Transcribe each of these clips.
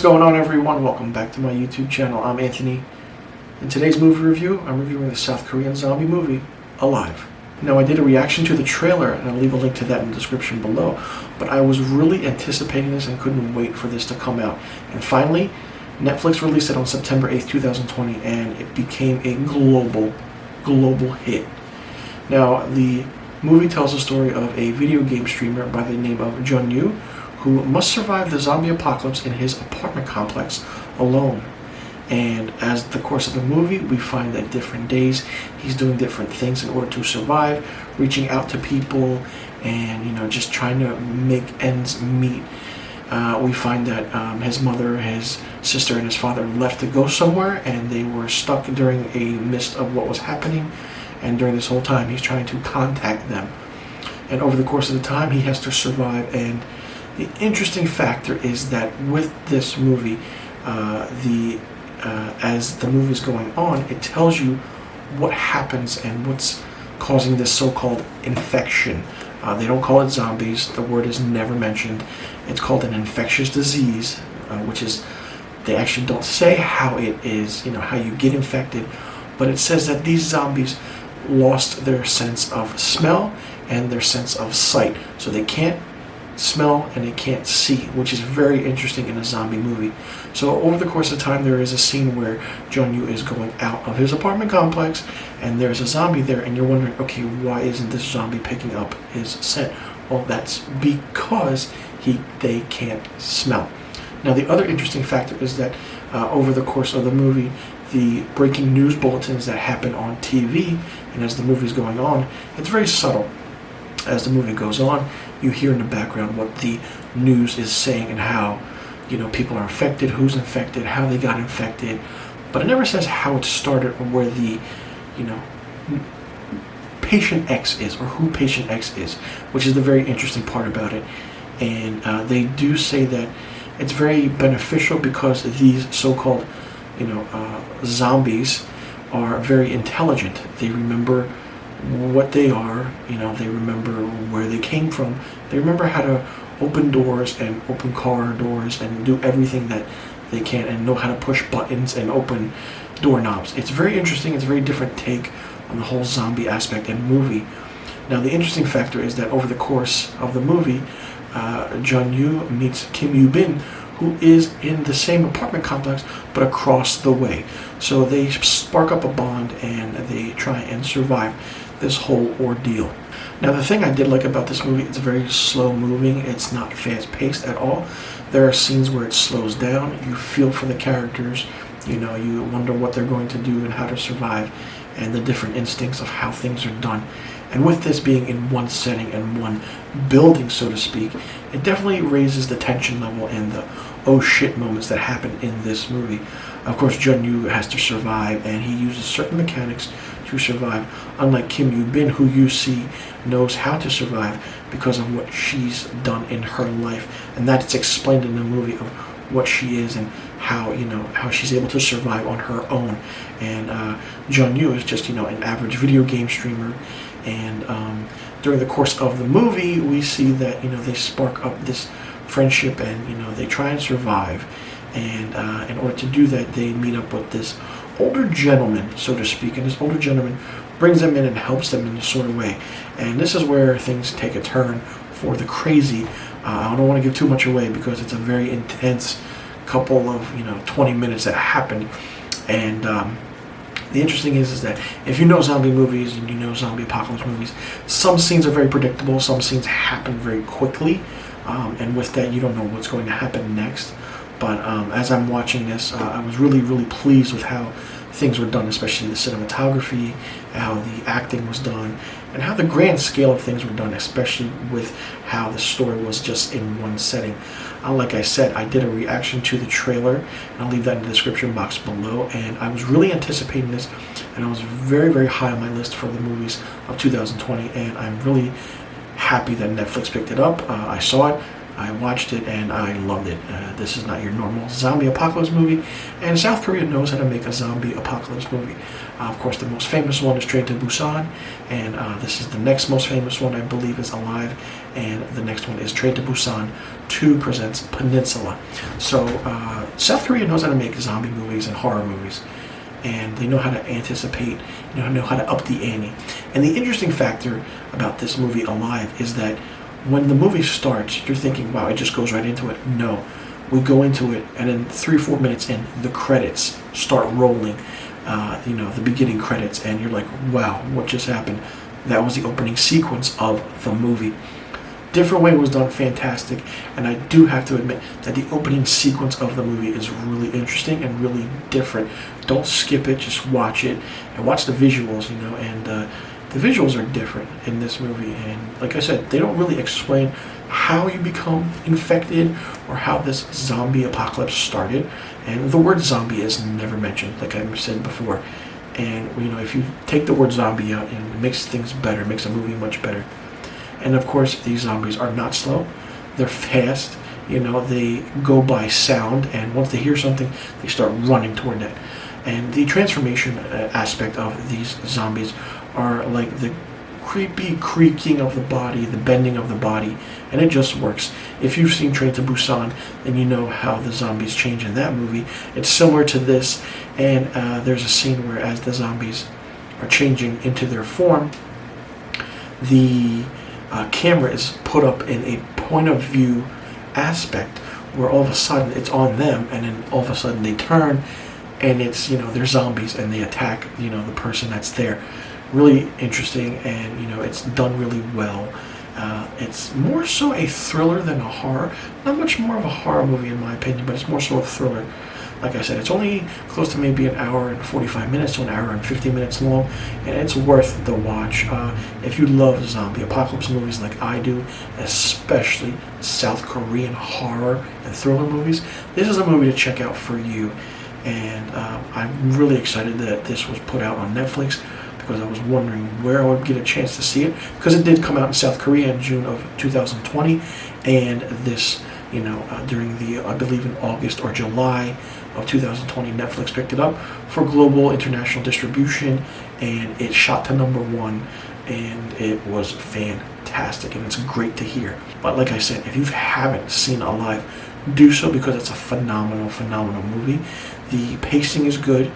going on, everyone? Welcome back to my YouTube channel. I'm Anthony. In today's movie review, I'm reviewing the South Korean zombie movie, Alive. Now, I did a reaction to the trailer, and I'll leave a link to that in the description below, but I was really anticipating this and couldn't wait for this to come out. And finally, Netflix released it on September 8th, 2020, and it became a global hit. Now, the movie tells the story of a video game streamer by the name of Jun-yu, who must survive the zombie apocalypse in his apartment complex alone. And as the course of the movie, we find that different days he's doing different things in order to survive, reaching out to people and just trying to make ends meet. We find that his mother, his sister, and his father left to go somewhere, and they were stuck during a midst of what was happening. And during this whole time, he's trying to contact them. And over the course of the time, he has to survive. And the interesting factor is that with this movie, as the movie is going on, it tells you what happens and what's causing this so-called infection. They don't call it zombies. The word is never mentioned. It's called an infectious disease, which is, they actually don't say how it is, how you get infected, but it says that these zombies lost their sense of smell and their sense of sight. So they can't smell and they can't see, which is very interesting in a zombie movie. So over the course of time, there is a scene where Jun-yu is going out of his apartment complex and there's a zombie there, and you're wondering, okay, why isn't this zombie picking up his scent? Well, that's because they can't smell. Now, the other interesting factor is that over the course of the movie, the breaking news bulletins that happen on TV and as the movie's going on, it's very subtle. As the movie goes on, you hear in the background what the news is saying and how, people are infected, who's infected, how they got infected, but it never says how it started or where the, patient X is or who patient X is, which is the very interesting part about it. And they do say that it's very beneficial because these so-called, zombies are very intelligent. They remember what they are, they remember where they came from, they remember how to open doors and open car doors and do everything that they can and know how to push buttons and open doorknobs. It's very interesting. It's a very different take on the whole zombie aspect in movie. Now, the interesting factor is that over the course of the movie, Jun-yu meets Kim Yoo-bin, who is in the same apartment complex but across the way. So they spark up a bond and they try and survive this whole ordeal. Now, the thing I did like about this movie, it's very slow moving. It's not fast paced at all. There are scenes where it slows down. You feel for the characters. You wonder what they're going to do and how to survive and the different instincts of how things are done. And with this being in one setting and one building, so to speak, it definitely raises the tension level and the oh shit moments that happen in this movie. Of course, Jun-yu has to survive, and he uses certain mechanics to survive, unlike Kim Yoo-bin, who you see knows how to survive because of what she's done in her life, and that's explained in the movie of what she is and how how she's able to survive on her own. And Jun-yu is just an average video game streamer. And during the course of the movie, we see that they spark up this friendship, and they try and survive. And in order to do that, they meet up with this older gentleman, so to speak, and this older gentleman brings them in and helps them in a sort of way. And this is where things take a turn for the crazy. I don't want to give too much away because it's a very intense couple of 20 minutes that happen. And the interesting is that if you know zombie movies and you know zombie apocalypse movies, some scenes are very predictable, some scenes happen very quickly, and with that you don't know what's going to happen next. But as I'm watching this, I was really pleased with how things were done, especially the cinematography, how the acting was done, and how the grand scale of things were done, especially with how the story was just in one setting. Like I said, I did a reaction to the trailer, and I'll leave that in the description box below, and I was really anticipating this, and I was very high on my list for the movies of 2020, and I'm really happy that Netflix picked it up. I saw it, I watched it and I loved it. This is not your normal zombie apocalypse movie, and South Korea knows how to make a zombie apocalypse movie. Of course, the most famous one is Train to Busan, and this is the next most famous one, I believe, is Alive, and the next one is Train to Busan 2 presents Peninsula. So South Korea knows how to make zombie movies and horror movies, and they know how to anticipate, know how to up the ante. And the interesting factor about this movie, Alive, is that when the movie starts, you're thinking, wow, it just goes right into it. No, we go into it, and in 3 or 4 minutes in, the credits start rolling, the beginning credits, and you're like, wow, what just happened? That was the opening sequence of the movie. Different Way was done fantastic, and I do have to admit that the opening sequence of the movie is really interesting and really different. Don't skip it, just watch it, and watch the visuals, and the visuals are different in this movie, and like I said, they don't really explain how you become infected or how this zombie apocalypse started, and the word zombie is never mentioned, like I said before. And if you take the word zombie out, it makes things better, it makes a movie much better. And of course, these zombies are not slow, they're fast, they go by sound, and once they hear something, they start running toward that. And the transformation aspect of these zombies are like the creepy creaking of the body, the bending of the body, and it just works. If you've seen Train to Busan, then you know how the zombies change in that movie. It's similar to this, and there's a scene where as the zombies are changing into their form, the camera is put up in a point of view aspect where all of a sudden it's on them, and then all of a sudden they turn, and it's they're zombies, and they attack the person that's there. Really interesting, and it's done really well. It's more so a thriller than a horror. Not much more of a horror movie in my opinion, but it's more so a thriller. Like I said, it's only close to maybe an hour and 45 minutes to an hour and 50 minutes long, and it's worth the watch. If you love zombie apocalypse movies like I do, especially South Korean horror and thriller movies, this is a movie to check out for you. And I'm really excited that this was put out on Netflix, because I was wondering where I would get a chance to see it, because it did come out in South Korea in June of 2020, and this, during the, I believe in August or July of 2020, Netflix picked it up for global international distribution, and it shot to #1, and it was fantastic, and it's great to hear. But like I said, if you haven't seen Alive, do so, because it's a phenomenal movie. The pacing is good,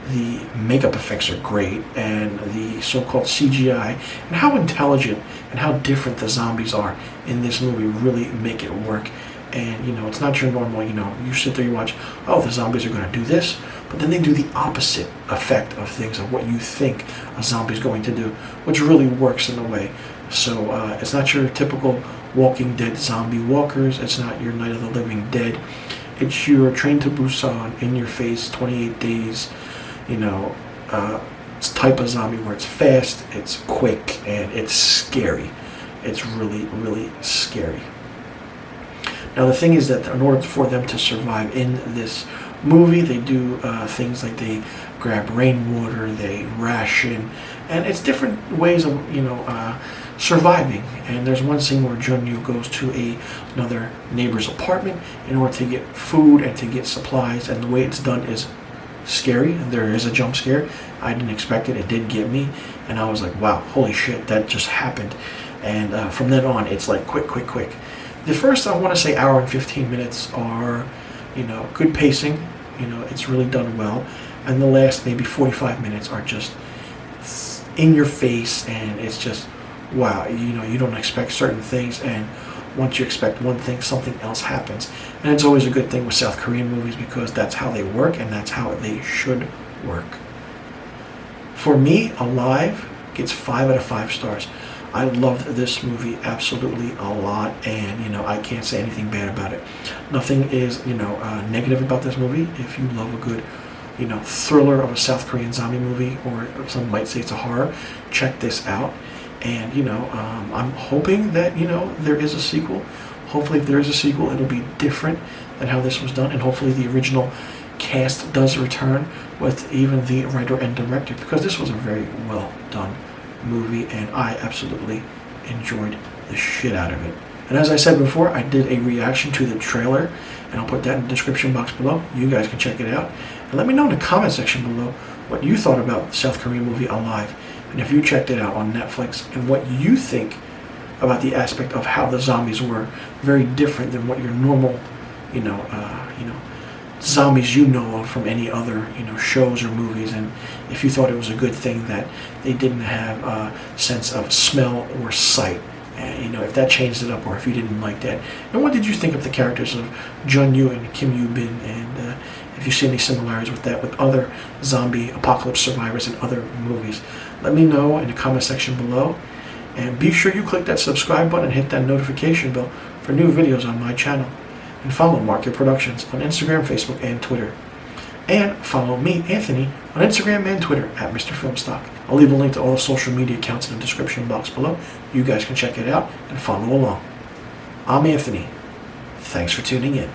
the makeup effects are great, and the so-called CGI and how intelligent and how different the zombies are in this movie really make it work. And it's not your normal, you sit there, you watch, oh, the zombies are going to do this, but then they do the opposite effect of things, of what you think a zombie is going to do, which really works in a way. So it's not your typical Walking Dead zombie walkers, it's not your Night of the Living Dead, it's your Train to Busan, in your face, 28 days, it's type of zombie where it's fast, it's quick, and it's scary. It's really, really scary. Now the thing is that in order for them to survive in this movie, they do things like they grab rainwater, they ration, and it's different ways of surviving. And there's one scene where Junyu goes to another neighbor's apartment in order to get food and to get supplies, and the way it's done is scary. There is a jump scare. I didn't expect it. It did get me, and I was like, wow, holy shit, that just happened. And from then on, it's like quick. The first, I want to say, hour and 15 minutes are, good pacing. It's really done well. And the last maybe 45 minutes are just in your face, and it's just, wow, you don't expect certain things, and once you expect one thing, something else happens. And it's always a good thing with South Korean movies, because that's how they work, and that's how they should work. For me, Alive gets 5 out of 5 stars. I loved this movie absolutely a lot, and I can't say anything bad about it. Nothing is negative about this movie. If you love a good thriller of a South Korean zombie movie, or some might say it's a horror, check this out. And I'm hoping that there is a sequel. Hopefully, if there is a sequel, it'll be different than how this was done, and hopefully the original cast does return, with even the writer and director, because this was a very well done movie, and I absolutely enjoyed the shit out of it. And as I said before, I did a reaction to the trailer, and I'll put that in the description box below. You guys can check it out. And let me know in the comment section below what you thought about the South Korean movie Alive, and if you checked it out on Netflix, and what you think about the aspect of how the zombies were very different than what your normal, zombies you know of from any other, shows or movies, and if you thought it was a good thing that they didn't have a sense of smell or sight. If that changed it up, or if you didn't like that. And what did you think of the characters of Jun-Yu and Kim Yu-bin, and if you see any similarities with that with other zombie apocalypse survivors in other movies? Let me know in the comment section below, and be sure you click that subscribe button and hit that notification bell for new videos on my channel. And follow Marchio Productions on Instagram, Facebook, and Twitter. And follow me, Anthony, on Instagram and Twitter at misterfilmstock. I'll leave a link to all the social media accounts in the description box below. You guys can check it out and follow along. I'm Anthony. Thanks for tuning in.